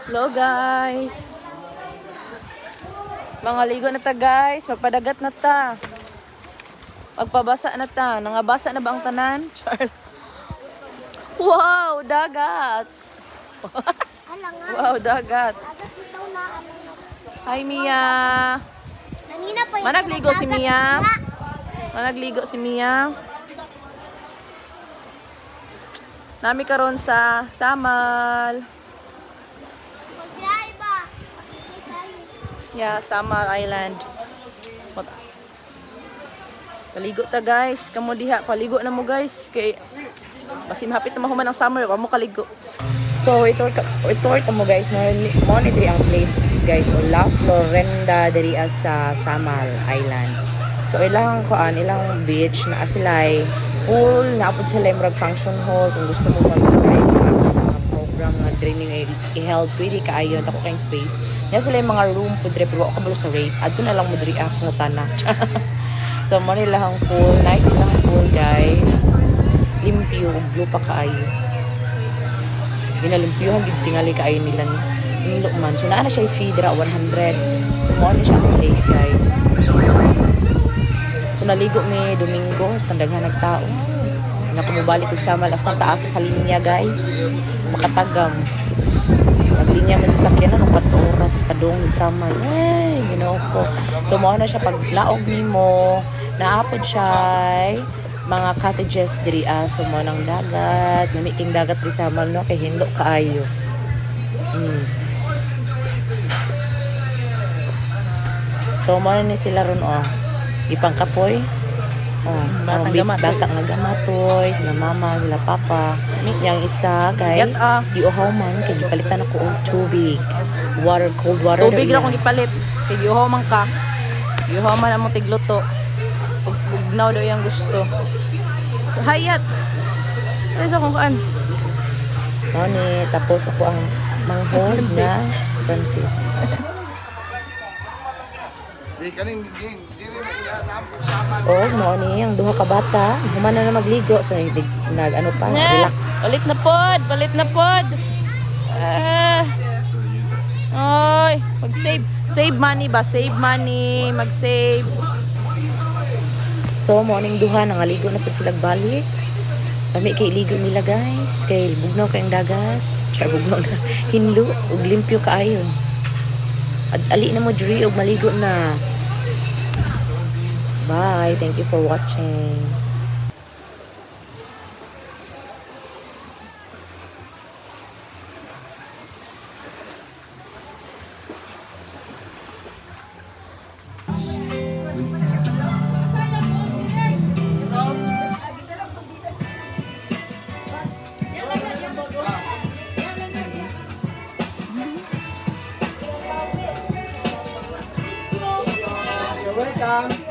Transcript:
Hello guys. Mga ligo na ta guys. Magpadagat na ta. Magpabasa na ta. Nangabasa na ba ang tanan? Wow, dagat. Wow, dagat. Hi Mia. Managligo si Mia. Managligo si Mia. Nami karon sa Samal. Yeah, Samal Island. Paligo ta guys. Kamu diha, paligo na mo guys. Kay basim hapit na mahuman ang summer, wa mo kaligo. So ito mo guys, mo ni diri ang place guys, La Florenda diri sa Samal Island. So ilang beach na asilay pool, naapod sila yung function hall kung gusto mo mag-try program nga training i-held pwede kaayo ako kayong space. Yan sila yung mga room po dire pero ako kabalo sa rate. Adto na lang mo diri ako tana. So mo nila ang pool, nice ilang pool guys. Limpyo, blue pa kaayo. Ginalimpyuhan gid tingali kaayo nila nilo man. So naa na siya fee dira 100. So mo ni siya ang place guys. So naligo mi Domingo, standaghan nagtao. Nakumubalik og Samal as na taas sa linya guys. Makatagam. Naglinya man sa sakyanan ng 4 oras padung Samal. Ay, ginoo ko. So mo na siya pag laog nimo, naapod siya mga cottages diri so mo nang dagat, namiting dagat di Samal no kay hindo kaayo. So mo ni sila ron ipangkapoy. Batang gamatoy, sila mama, sila papa. Yang isa kay giuhaw man kay gipalitan ako og tubig. Cold water. Tubig ra kong ipalit. Kay giuhaw man ka. Giuhaw man amo tigluto. Ugnaw daw yang gusto. So hayat. Ano sa kung kaan? Tapos ako ang manghod na Francis. Mo ni ang duha ka bata, human na magligo so relax. Palit na pod. Oy, save money ba? Save money, mag-save. So morning duha nangaligo na pud sila balik. Kami kay ligo nila guys, kay bugnaw kay ang dagat. Kay bugnaw na hinlo ug limpyo kaayo. Ali na mo diri og maligo na. Bye. Thank you for watching. You're welcome.